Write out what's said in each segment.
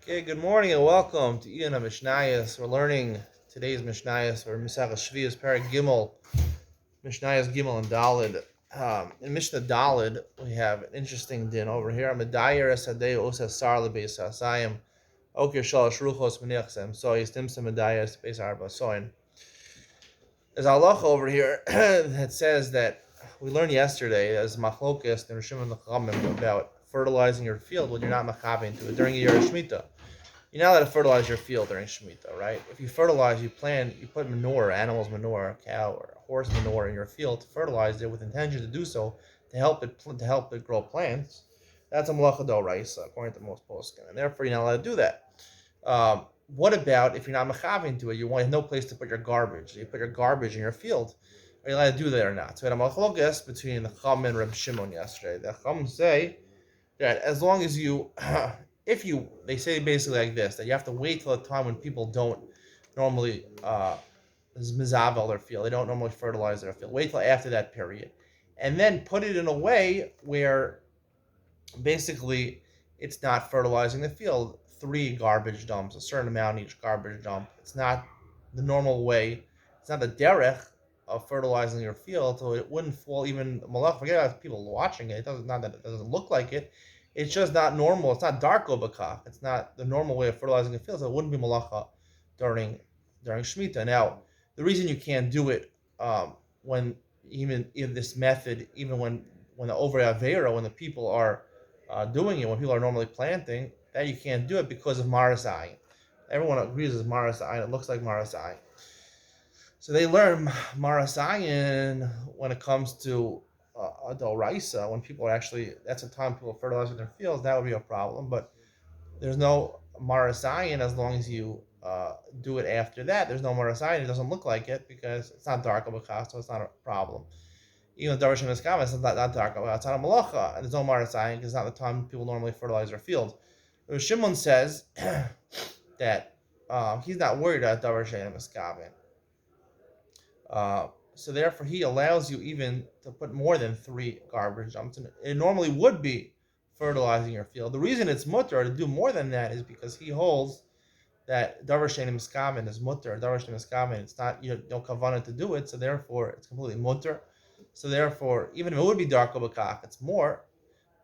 Okay, good morning and welcome to Iyun Mishnayos. We're learning today's Mishnayos or Mishnah Sheviis Parak Gimel, Mishnayos Gimel and Dalid. In Mishnah Dalid, we have an interesting din over here. Medayer esadei osa sar lebeis hasayim okir shalosh ruchos meniachsem so yistimsem medayer beis arba soin. There's a halacha over here that says that we learned yesterday as machlokes and Rishim and Lechamim about fertilizing your field when you're not machavin to it during the year of Shemitah. You're not allowed to fertilize your field during Shemitah, right? If you fertilize, you put manure, animals manure, cow or horse manure in your field to fertilize it with intention to do so to help it grow plants. That's a malacha d'oraisa according to most poskim, and therefore you're not allowed to do that. What about if you're not machavin to it? You have no place to put your garbage. You put your garbage in your field. Are you allowed to do that or not? So we had a machlokas between the Chum and Reb Shimon yesterday. The Chum say that as long as you they say basically like this, that you have to wait till a time when people don't normally mizavel their field. They don't normally fertilize their field. Wait till after that period. And then put it in a way where basically it's not fertilizing the field. 3 garbage dumps, a certain amount each garbage dump. It's not the normal way. It's not the derech of fertilizing your field, so it wouldn't fall even malach. Forget about people watching it. It doesn't not that it doesn't look like it. It's just not normal. It's not darko bakach. It's not the normal way of fertilizing a field, so it wouldn't be malacha during Shemitah. Now, the reason you can't do it when even in this method, even when the over avera, when the people are doing it, when people are normally planting, that you can't do it because of maras ayin. Everyone agrees it's maras ayin. It looks like maras ayin. So they learn maras ayin when it comes to a doraisa, when people are actually, that's the time people fertilize their fields, that would be a problem. But there's no marasayan as long as you do it after that. There's no marasayan. It doesn't look like it because it's not dark of a cost, so it's not a problem. Even Doris and Miskama, it's not dark of it's not a malacha, and there's no marasayan because it's not the time people normally fertilize their field. Shimon says that he's not worried about Doris and Miskama. So therefore, he allows you even to put more than 3 garbage dumps in it. It normally would be fertilizing your field. The reason it's mutter to do more than that is because he holds that davar she'ein miskaven is mutter. Davar she'ein miskaven, it's not, you don't kavanah to do it, so therefore it's completely mutter. So therefore, even if it would be darko b'kach, it's more.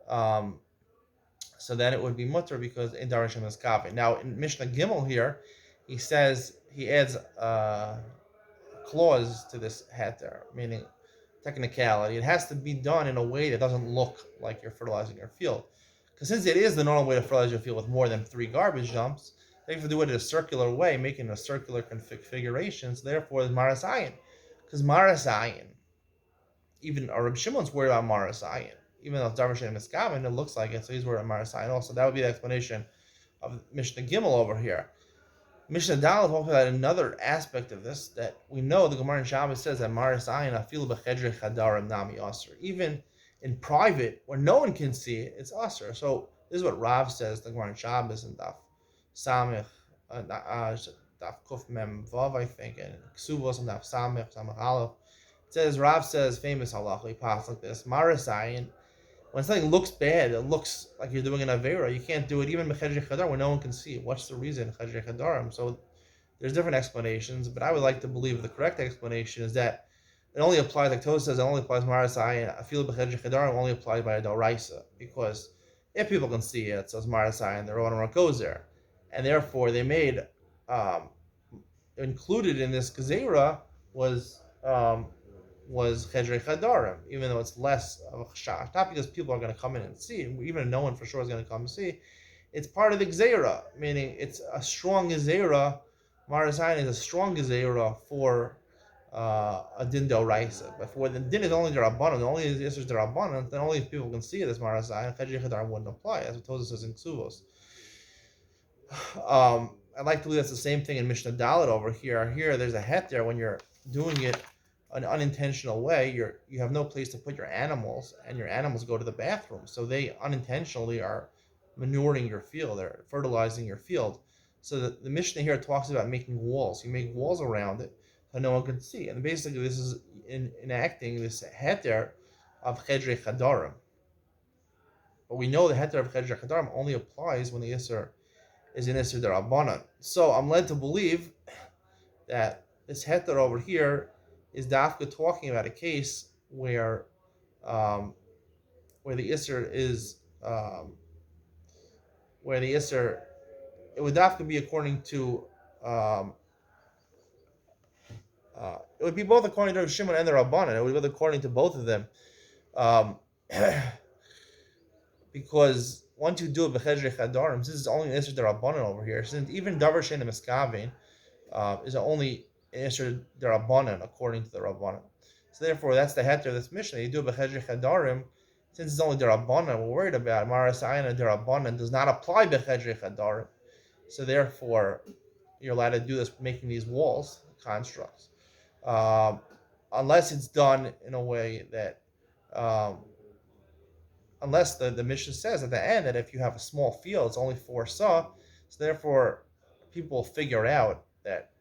So then it would be mutter because in davar she'ein miskaven. Now in Mishnah Gimel here, he says he adds clause to this heter, meaning technicality. It has to be done in a way that doesn't look like you're fertilizing your field. Because since it is the normal way to fertilize your field with more than 3 garbage dumps, they have to do it in a circular way, making a circular configuration. So therefore, it's maras ayin. Because maras ayin, even Reb Shimon's worried about maras ayin. Even though it's davar she'ein miskaven, it looks like it, so he's worried about maras ayin also. That would be the explanation of Mishnah Gimel over here. Mishnah Daled talks about another aspect of this that we know. The Gemara in Shabbos says that maras ayin afilu b'chedrei chadarim nami aser. Even in private, where no one can see it, it's aser. So this is what Rav says. The Gemara in Shabbos and Daf Samich, Daf Kuf Mem Vav, I think, and Ksuvos and Daf Samich Aleph. It says Rav says famous halacha. He passed like this: maras ayin. When something looks bad, it looks like you're doing an avera. You can't do it even b'chedrei chadar where no one can see it. What's the reason? Chedrei chadarim. So there's different explanations, but I would like to believe the correct explanation is that it only applies, like Tosa says, it only applies maras ayin. I feel b'chedrei chadarim only applies by a doraisa, because if people can see it, so it's maras ayin, the Roman goes there, and therefore they made included in this gezerah was Chedrei Chadarim, even though it's less of a chash. Not because people are going to come in and see, even if no one for sure is going to come and see. It's part of the Gzeira, meaning it's a strong Gzeira. Maras ayin is a strong Gzeira for a din d'oraisa. But for the din is only Rabbanan, the only is Rabbanan, then only if people can see it as Maras ayin, Chedrei Chadarim wouldn't apply, as what Tosa says in Ksuvos. I'd like to believe that's the same thing in Mishnah Dalet over here. Here, there's a het there when you're doing it an unintentional way. You have no place to put your animals, and your animals go to the bathroom, so they unintentionally are manuring your field, they're fertilizing your field. So the Mishnah here talks about making walls. You make walls around it so no one can see, and basically this is enacting this heter of chedrei chadarim. But we know the heter of chedrei chadarim only applies when the Yisr is an Isser Darabanan. So I'm led to believe that this heter over here is dafka talking about a case um, where the Isser is where the Isser, it would dafka be according to um, it would be both according to Shimon and the Rabbanan. It would be both according to both of them, um, because once you do it b'chedrei chadarim, this is only an Isser Darabanan over here. Since even davar shein miskavein is only an Isser Darabanan according to the Rabbanan. So therefore, that's the heter of this Mishnah. You do it b'chedrei chadarim. Since it's only Darabanan, we're worried about Maras Ayin and Darabanan does not apply b'chedrei chadarim. So therefore, you're allowed to do this, making these walls constructs, um, unless it's done in a way that, um, unless the Mishnah says at the end that if you have a small field, it's only 4 saw. So therefore, people will figure out that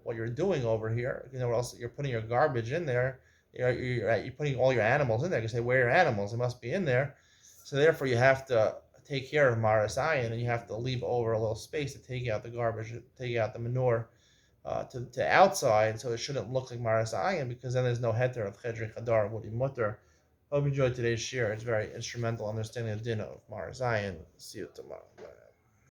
what you're doing over here. You know what else? You're putting your garbage in there. You're putting all your animals in there. You say, where are your animals? They must be in there. So therefore, you have to take care of Maras Ayin, and you have to leave over a little space to take out the garbage, take out the manure to outside, so it shouldn't look like Maras Ayin, because then there's no heter of Chedrei Chadar would be mutter. Hope you enjoyed today's share. It's very instrumental understanding the din of Maras Ayin. See you tomorrow. Bye.